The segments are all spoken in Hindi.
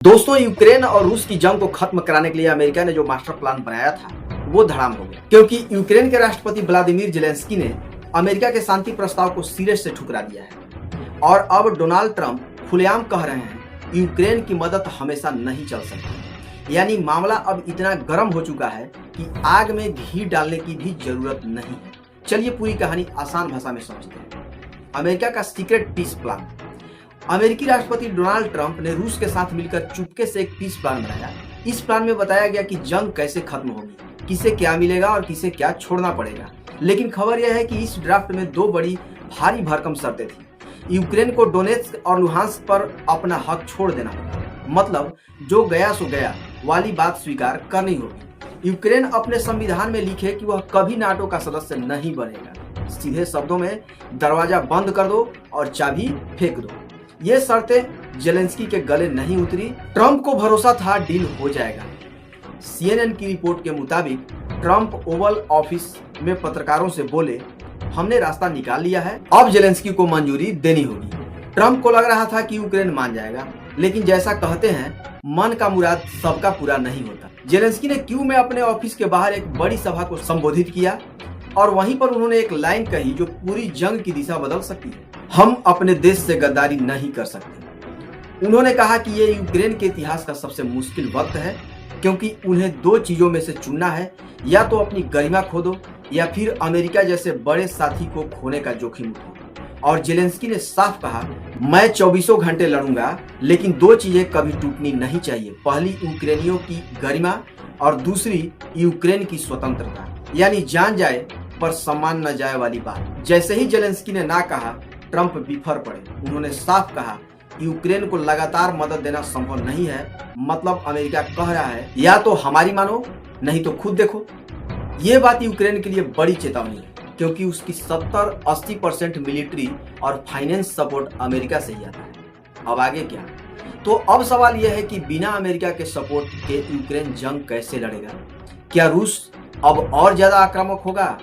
दोस्तों, यूक्रेन और रूस की जंग को खत्म कराने के लिए अमेरिका ने जो मास्टर प्लान बनाया था वो धड़ाम हो गया, क्योंकि यूक्रेन के राष्ट्रपति व्लादिमीर जेलेंस्की ने अमेरिका के शांति प्रस्ताव को सिरे से ठुकरा दिया है और अब डोनाल्ड ट्रंप खुलेआम कह रहे हैं यूक्रेन की मदद हमेशा नहीं चल सकती। यानी मामला अब इतना गर्म हो चुका है कि आग में घी डालने की भी जरूरत नहीं है। चलिए पूरी कहानी आसान भाषा में समझते हैं। अमेरिका का सीक्रेट पीस प्लान। अमेरिकी राष्ट्रपति डोनाल्ड ट्रंप ने रूस के साथ मिलकर चुपके से एक पीस प्लान बनाया। इस प्लान में बताया गया कि जंग कैसे खत्म होगी, किसे क्या मिलेगा और किसे क्या छोड़ना पड़ेगा। लेकिन खबर यह है कि इस ड्राफ्ट में दो बड़ी भारी भरकम शर्तें थी। यूक्रेन को डोनेट्स्क और लुहांस्क पर अपना हक छोड़ देना होगा, मतलब जो गया सो गया वाली बात स्वीकार करनी होगी। यूक्रेन अपने संविधान में लिखे कि वह कभी नाटो का सदस्य नहीं बनेगा। सीधे शब्दों में दरवाजा बंद कर दो और चाबी फेंक दो। ये शर्तें जेलेंस्की के गले नहीं उतरी। ट्रंप को भरोसा था डील हो जाएगा। CNN की रिपोर्ट के मुताबिक ट्रंप ओवल ऑफिस में पत्रकारों से बोले, हमने रास्ता निकाल लिया है, अब जेलेंस्की को मंजूरी देनी होगी। ट्रंप को लग रहा था कि यूक्रेन मान जाएगा, लेकिन जैसा कहते हैं मन का मुराद सबका पूरा नहीं होता। जेलेंस्की ने क्यू में अपने ऑफिस के बाहर एक बड़ी सभा को संबोधित किया और वहीं पर उन्होंने एक लाइन कही जो पूरी जंग की दिशा बदल सकती है। हम अपने देश से गद्दारी नहीं कर सकते। उन्होंने कहा कि ये यूक्रेन के इतिहास का सबसे मुश्किल वक्त है, क्योंकि उन्हें दो चीजों में से चुनना है, या तो अपनी गरिमा खो दो या फिर अमेरिका जैसे बड़े साथी को खोने का जोखिम उठाओ। और जेलेंस्की ने साफ कहा, मैं 24 घंटे लड़ूंगा, लेकिन दो चीजें कभी टूटनी नहीं चाहिए। पहली यूक्रेनियों की गरिमा और दूसरी यूक्रेन की स्वतंत्रता। यानी जान जाए पर सम्मान न जाए वाली बात। जैसे ही जेलेंस्की ने ना कहा, ट्रंप बिफर पड़े। उन्होंने साफ कहा, यूक्रेन को लगातार मदद देना संभव नहीं है। मतलब अमेरिका कह रहा है या तो हमारी मानो, नहीं तो खुद देखो। ये बात यूक्रेन के लिए बड़ी चेतावनी है, क्योंकि उसकी 70-80% मिलिट्री और फाइनेंस सपोर्ट अमेरिका से ही आता है। अब आगे क्या? तो अब सवाल यह है कि बिना अमेरिका के सपोर्ट के यूक्रेन जंग कैसे लड़ेगा? क्या रूस अब और ज्यादा आक्रामक होगा?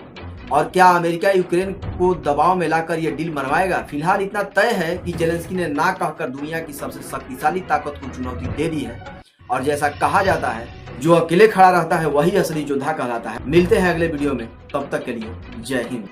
और क्या अमेरिका यूक्रेन को दबाव में लाकर यह डील मनवाएगा? फिलहाल इतना तय है कि जेलेंस्की ने ना कहकर दुनिया की सबसे शक्तिशाली ताकत को चुनौती दे दी है। और जैसा कहा जाता है, जो अकेले खड़ा रहता है वही असली योद्धा कहलाता है। मिलते हैं अगले वीडियो में, तब तक के लिए जय हिंद।